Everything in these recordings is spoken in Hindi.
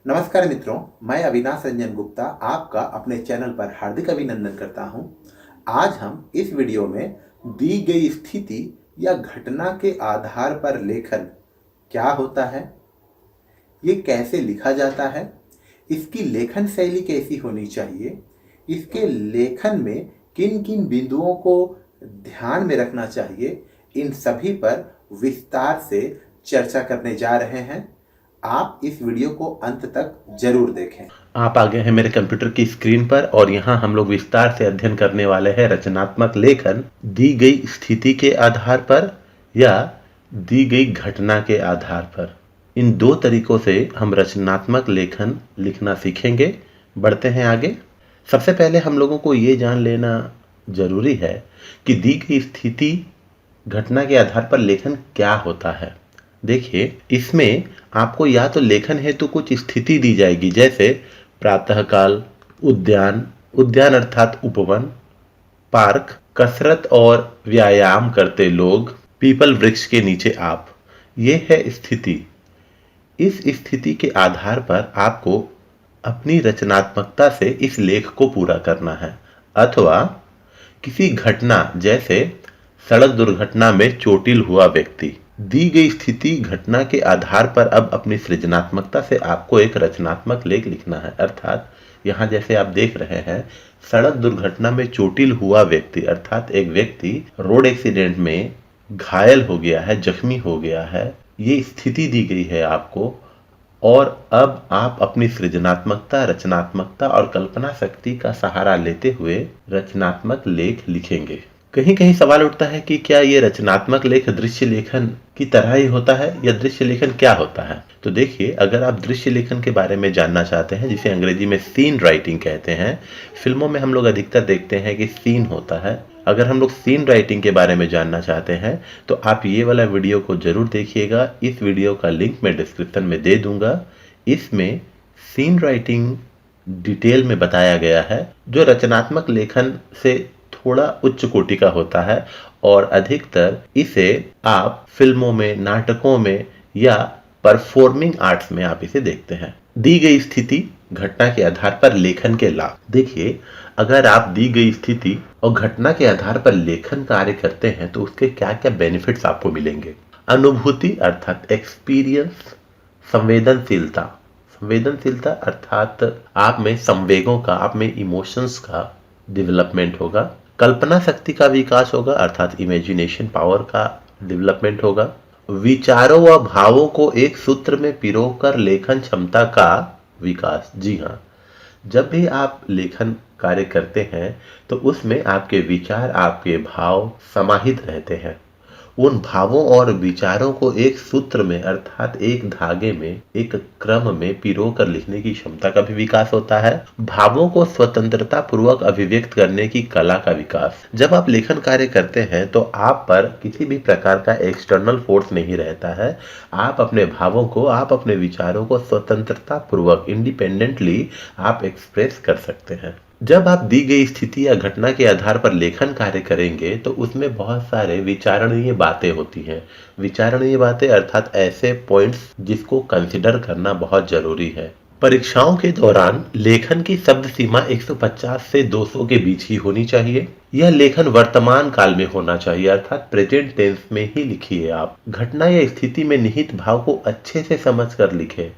नमस्कार मित्रों, मैं अविनाश रंजन गुप्ता आपका अपने चैनल पर हार्दिक अभिनंदन करता हूं। आज हम इस वीडियो में दी गई स्थिति या घटना के आधार पर लेखन क्या होता है, ये कैसे लिखा जाता है, इसकी लेखन शैली कैसी होनी चाहिए, इसके लेखन में किन किन बिंदुओं को ध्यान में रखना चाहिए, इन सभी पर विस्तार से चर्चा करने जा रहे हैं। आप इस वीडियो को अंत तक जरूर देखें। आप आ गए हैं मेरे कंप्यूटर की स्क्रीन पर और यहाँ हम लोग विस्तार से अध्ययन करने वाले हैं रचनात्मक लेखन दी गई स्थिति के आधार पर या दी गई घटना के आधार पर। इन दो तरीकों से हम रचनात्मक लेखन लिखना सीखेंगे। बढ़ते हैं आगे। सबसे पहले हम लोगों को ये जान लेना जरूरी है कि दी गई स्थिति घटना के आधार पर लेखन क्या होता है। देखिए, इसमें आपको या तो लेखन हेतु कुछ स्थिति दी जाएगी, जैसे प्रातःकाल, उद्यान, उद्यान अर्थात उपवन, पार्क, कसरत और व्यायाम करते लोग, पीपल वृक्ष के नीचे आप। ये है स्थिति। इस स्थिति के आधार पर आपको अपनी रचनात्मकता से इस लेख को पूरा करना है। अथवा किसी घटना, जैसे सड़क दुर्घटना में चोटिल हुआ व्यक्ति, दी गई स्थिति घटना के आधार पर अब अपनी सृजनात्मकता से आपको एक रचनात्मक लेख लिखना है। अर्थात यहाँ जैसे आप देख रहे हैं, सड़क दुर्घटना में चोटिल हुआ व्यक्ति अर्थात एक व्यक्ति रोड एक्सीडेंट में घायल हो गया है, जख्मी हो गया है, ये स्थिति दी गई है आपको। और अब आप अपनी सृजनात्मकता, रचनात्मकता और कल्पना शक्ति का सहारा लेते हुए रचनात्मक लेख लिखेंगे। कहीं कहीं सवाल उठता है कि क्या ये रचनात्मक लेख दृश्य लेखन की तरह ही होता है या दृश्य लेखन क्या होता है। तो देखिए, अगर आप दृश्य लेखन के बारे में जानना चाहते हैं, जिसे अंग्रेजी में सीन राइटिंग कहते हैं, फिल्मों में हम लोग अधिकतर देखते हैं कि सीन होता है। अगर हम लोग सीन राइटिंग के बारे में जानना चाहते हैं तो आप ये वाला वीडियो को जरूर देखिएगा। इस वीडियो का लिंक मैं डिस्क्रिप्शन में दे दूंगा। इसमें सीन राइटिंग डिटेल में बताया गया है, जो रचनात्मक लेखन से थोड़ा उच्च कोटि का होता है और अधिकतर इसे आप फिल्मों में, नाटकों में या परफॉर्मिंग आर्ट्स में आप इसे देखते हैं। दी गई स्थिति घटना के आधार पर लेखन के लाभ। देखिए, अगर आप दी गई स्थिति और घटना के आधार पर लेखन कार्य करते हैं तो उसके क्या क्या बेनिफिट्स आपको मिलेंगे। अनुभूति अर्थात एक्सपीरियंस, संवेदनशीलता, संवेदनशीलता अर्थात आप में संवेगों का, आप में इमोशंस का डेवलपमेंट होगा। कल्पना शक्ति का विकास होगा अर्थात इमेजिनेशन पावर का डेवलपमेंट होगा। विचारों व भावों को एक सूत्र में पिरोकर लेखन क्षमता का विकास। जी हाँ, जब भी आप लेखन कार्य करते हैं तो उसमें आपके विचार, आपके भाव समाहित रहते हैं। उन भावों और विचारों को एक सूत्र में अर्थात एक धागे में, एक क्रम में पिरोकर लिखने की क्षमता का भी विकास होता है। भावों को स्वतंत्रता पूर्वक अभिव्यक्त करने की कला का विकास। जब आप लेखन कार्य करते हैं तो आप पर किसी भी प्रकार का एक्सटर्नल फोर्स नहीं रहता है। आप अपने भावों को, आप अपने विचारों को स्वतंत्रता पूर्वक, इंडिपेंडेंटली आप एक्सप्रेस कर सकते हैं। जब आप दी गई स्थिति या घटना के आधार पर लेखन कार्य करेंगे तो उसमें बहुत सारे विचारणीय बातें होती हैं। विचारणीय बातें अर्थात ऐसे पॉइंट्स जिसको कंसिडर करना बहुत जरूरी है। परीक्षाओं के दौरान लेखन की शब्द सीमा 150 से 200 के बीच ही होनी चाहिए। यह लेखन वर्तमान काल में होना चाहिए अर्थात प्रेजेंट टेंस में ही लिखिए। आप घटना या स्थिति में निहित भाव को अच्छे से समझ कर लिखें।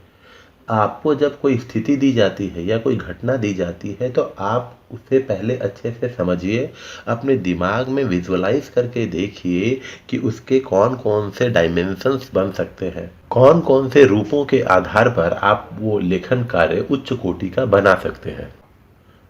आपको जब कोई स्थिति दी जाती है या कोई घटना दी जाती है तो आप उसे पहले अच्छे से समझिए, अपने दिमाग में विजुअलाइज करके देखिए कि उसके कौन कौन से डायमेंशंस बन सकते हैं, कौन कौन से रूपों के आधार पर आप वो लेखन कार्य उच्च कोटि का बना सकते हैं।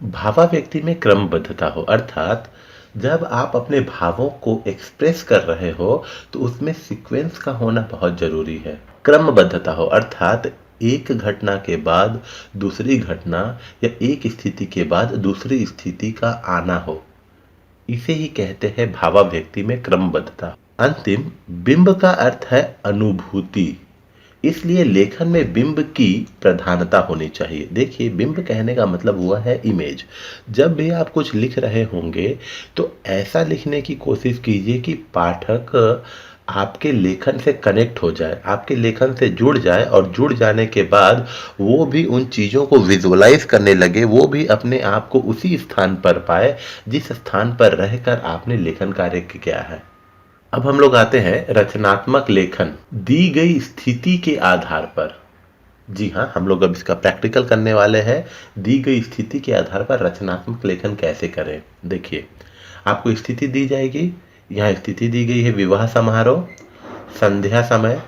भावाव्यक्ति में क्रमबद्धता हो अर्थात जब आप अपने भावों को एक्सप्रेस कर रहे हो तो उसमें सीक्वेंस का होना बहुत जरूरी है। क्रमबद्धता हो अर्थात एक घटना के बाद दूसरी घटना या एक स्थिति के बाद दूसरी स्थिति का आना हो, इसे ही कहते हैं भावाव्यक्ति में क्रमबद्धता। अंतिम, बिंब का अर्थ है अनुभूति, इसलिए लेखन में बिंब की प्रधानता होनी चाहिए। देखिए, बिंब कहने का मतलब हुआ है इमेज। जब भी आप कुछ लिख रहे होंगे तो ऐसा लिखने की कोशिश कीजिए कि पाठक आपके लेखन से कनेक्ट हो जाए, आपके लेखन से जुड़ जाए और जुड़ जाने के बाद वो भी उन चीज़ों को विजुअलाइज करने लगे, वो भी अपने आप को उसी स्थान पर पाए जिस स्थान पर रहकर आपने लेखन कार्य किया है। अब हम लोग आते हैं रचनात्मक लेखन दी गई स्थिति के आधार पर। जी हाँ, हम लोग अब इसका प्रैक्टिकल करने वाले हैं। दी गई स्थिति के आधार पर रचनात्मक लेखन कैसे करें। देखिए, आपको स्थिति दी जाएगी। यहाँ स्थिति दी गई है विवाह समारोह, संध्या समय,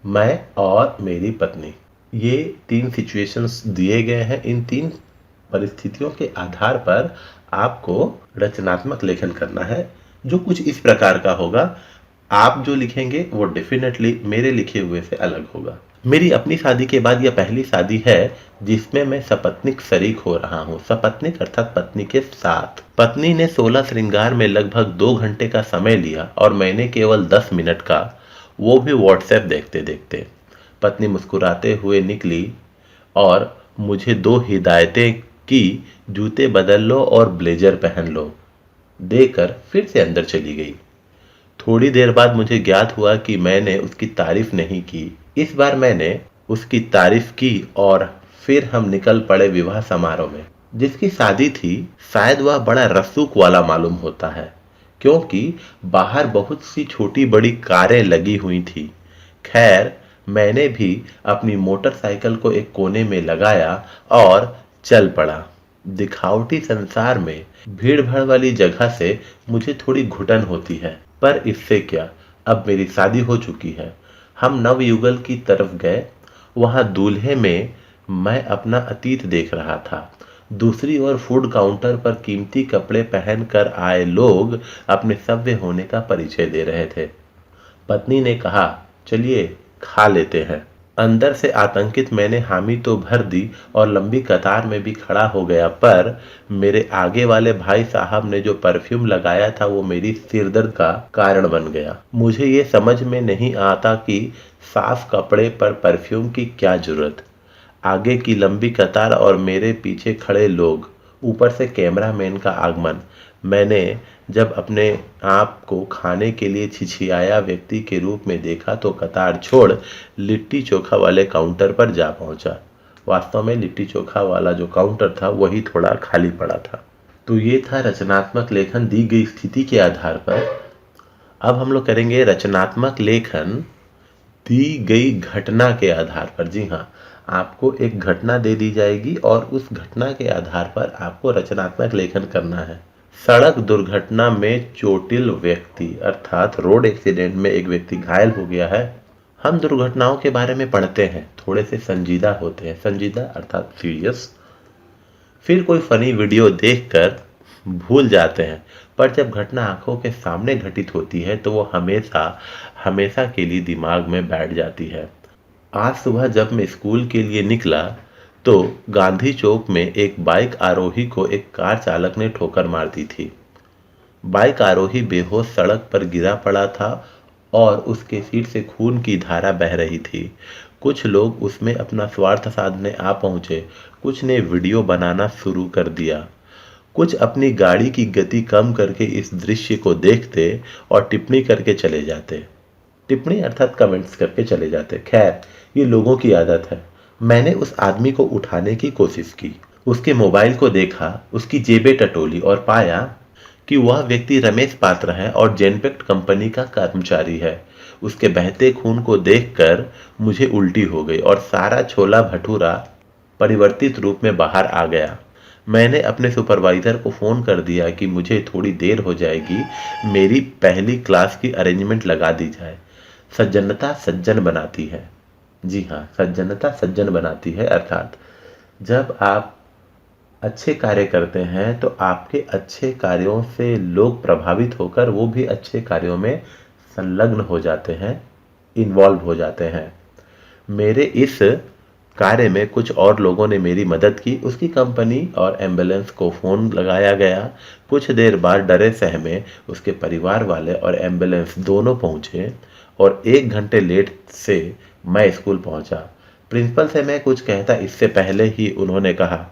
मैं और मेरी पत्नी। ये 3 सिचुएशंस दिए गए हैं। इन 3 परिस्थितियों के आधार पर आपको रचनात्मक लेखन करना है, जो कुछ इस प्रकार का होगा। आप जो लिखेंगे वो डेफिनेटली मेरे लिखे हुए से अलग होगा। मेरी अपनी शादी के बाद यह पहली शादी है जिसमें मैं सपत्नीक शरीक हो रहा हूँ। सपत्नीक अर्थात पत्नी के साथ। पत्नी ने 16 श्रृंगार में लगभग 2 घंटे का समय लिया और मैंने केवल 10 मिनट का, वो भी व्हाट्सएप देखते देखते। पत्नी मुस्कुराते हुए निकली और मुझे 2 हिदायतें की, जूते बदल लो और ब्लेजर पहन लो, देकर फिर से अंदर चली गई। थोड़ी देर बाद मुझे ज्ञात हुआ कि मैंने उसकी तारीफ नहीं की। इस बार मैंने उसकी तारीफ की और फिर हम निकल पड़े विवाह समारोह में। जिसकी शादी थी शायद वह बड़ा रसूख वाला मालूम होता है, क्योंकि बाहर बहुत सी छोटी बड़ी कारें लगी हुई थी। खैर, मैंने भी अपनी मोटरसाइकिल को एक कोने में लगाया और चल पड़ा। दिखावटी संसार में भीड़ भाड़ वाली जगह से मुझे थोड़ी घुटन होती है, पर इससे क्या, अब मेरी शादी हो चुकी है। हम नवयुगल की तरफ गए। वहां दूल्हे में मैं अपना अतीत देख रहा था। दूसरी ओर फूड काउंटर पर कीमती कपड़े पहन कर आए लोग अपने सभ्य होने का परिचय दे रहे थे। पत्नी ने कहा, चलिए खा लेते हैं। अंदर से आतंकित मैंने हामी तो भर दी और लंबी कतार में भी खड़ा हो गया, पर मेरे आगे वाले भाई साहब ने जो परफ्यूम लगाया था वो मेरी सिरदर्द का कारण बन गया। मुझे ये समझ में नहीं आता कि साफ कपड़े पर परफ्यूम की क्या जरूरत। आगे की लंबी कतार और मेरे पीछे खड़े लोग, ऊपर से कैमरामैन का आगमन। मैंने जब अपने आप को खाने के लिए छिछियाया व्यक्ति के रूप में देखा तो कतार छोड़ लिट्टी चोखा वाले काउंटर पर जा पहुंचा। वास्तव में लिट्टी चोखा वाला जो काउंटर था वही थोड़ा खाली पड़ा था। तो ये था रचनात्मक लेखन दी गई स्थिति के आधार पर। अब हम लोग करेंगे रचनात्मक लेखन दी गई घटना के आधार पर। जी हाँ, आपको एक घटना दे दी जाएगी और उस घटना के आधार पर आपको रचनात्मक लेखन करना है। सड़क दुर्घटना में चोटिल व्यक्ति अर्थात रोड एक्सीडेंट में एक व्यक्ति घायल हो गया है। हम दुर्घटनाओं के बारे में पढ़ते हैं, थोड़े से संजीदा होते हैं। संजीदा अर्थात सीरियस। फिर कोई फनी वीडियो देखकर भूल जाते हैं, पर जब घटना आंखों के सामने घटित होती है तो वो हमेशा हमेशा के लिए दिमाग में बैठ जाती है। आज सुबह जब मैं स्कूल के लिए निकला तो गांधी चौक में एक बाइक आरोही को एक कार चालक ने ठोकर मार दी थी। बाइक आरोही बेहोश सड़क पर गिरा पड़ा था और उसके सिर से खून की धारा बह रही थी। कुछ लोग उसमें अपना स्वार्थ साधने आ पहुंचे। कुछ ने वीडियो बनाना शुरू कर दिया। कुछ अपनी गाड़ी की गति कम करके इस दृश्य को देखते और टिप्पणी करके चले जाते। टिप्पणी अर्थात कमेंट्स करके चले जाते। खैर, ये लोगों की आदत है। मैंने उस आदमी को उठाने की कोशिश की, उसके मोबाइल को देखा, उसकी जेबें टटोली और पाया कि वह व्यक्ति रमेश पात्र है और जेनपेक्ट कंपनी का कर्मचारी है। उसके बहते खून को देखकर मुझे उल्टी हो गई और सारा छोला भटूरा परिवर्तित रूप में बाहर आ गया। मैंने अपने सुपरवाइजर को फ़ोन कर दिया कि मुझे थोड़ी देर हो जाएगी, मेरी पहली क्लास की अरेंजमेंट लगा दी जाए। सज्जनता सज्जन बनाती है। जी हाँ, सज्जनता सज्जन बनाती है, अर्थात जब आप अच्छे कार्य करते हैं तो आपके अच्छे कार्यों से लोग प्रभावित होकर वो भी अच्छे कार्यों में संलग्न हो जाते हैं, इन्वॉल्व हो जाते हैं। मेरे इस कार्य में कुछ और लोगों ने मेरी मदद की। उसकी कंपनी और एम्बुलेंस को फ़ोन लगाया गया। कुछ देर बाद डरे सहमे उसके परिवार वाले और एम्बुलेंस दोनों पहुंचे और 1 घंटे लेट से मैं स्कूल पहुंचा। प्रिंसिपल से मैं कुछ कहता इससे पहले ही उन्होंने कहा,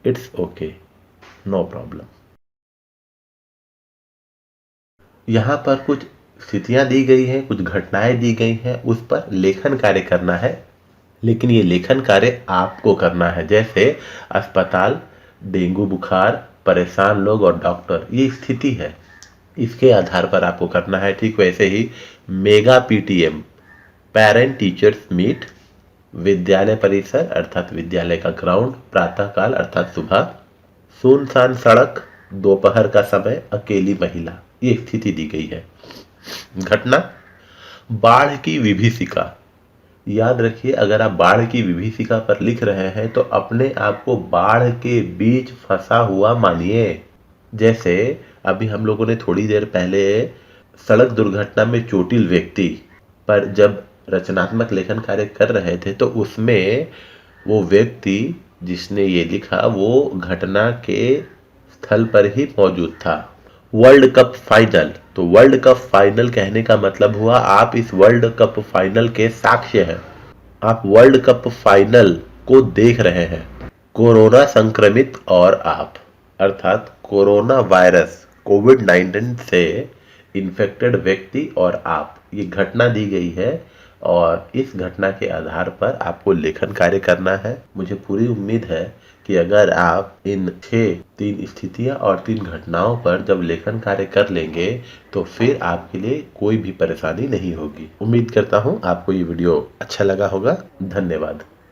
इट्स ओके, नो प्रॉब्लम। यहाँ पर कुछ स्थितियां दी गई हैं, कुछ घटनाएं दी गई हैं, उस पर लेखन कार्य करना है। लेकिन ये लेखन कार्य आपको करना है। जैसे अस्पताल, डेंगू बुखार, परेशान लोग और डॉक्टर, ये स्थिति है, इसके आधार पर आपको करना है। ठीक वैसे ही mega PTM, parent teachers meet, विद्यालय परिसर अर्थात विद्यालय का ग्राउंड, प्रातःकाल अर्थात सुबह, सुनसान सड़क, दोपहर का समय, अकेली महिला, ये स्थिति दी गई है। घटना, बाढ़ की विभीषिका। याद रखिए, अगर आप बाढ़ की विभीषिका पर लिख रहे हैं तो अपने आप को बाढ़ के बीच फंसा हुआ मानिए। जैसे अभी हम लोगों ने थोड़ी देर पहले सड़क दुर्घटना में चोटिल व्यक्ति पर जब रचनात्मक लेखन कार्य कर रहे थे तो उसमें वो व्यक्ति जिसने ये लिखा वो घटना के स्थल पर ही मौजूद था। वर्ल्ड कप फाइनल, तो वर्ल्ड कप फाइनल कहने का मतलब हुआ आप इस वर्ल्ड कप फाइनल के साक्ष्य हैं, आप वर्ल्ड कप फाइनल को देख रहे हैं। कोरोना संक्रमित और आप, अर्थात कोरोना वायरस कोविड-19 से इन्फेक्टेड व्यक्ति और आप, ये घटना दी गई है और इस घटना के आधार पर आपको लेखन कार्य करना है। मुझे पूरी उम्मीद है कि अगर आप इन 3 स्थितियां और 3 घटनाओं पर जब लेखन कार्य कर लेंगे तो फिर आपके लिए कोई भी परेशानी नहीं होगी। उम्मीद करता हूं आपको ये वीडियो अच्छा लगा होगा। धन्यवाद।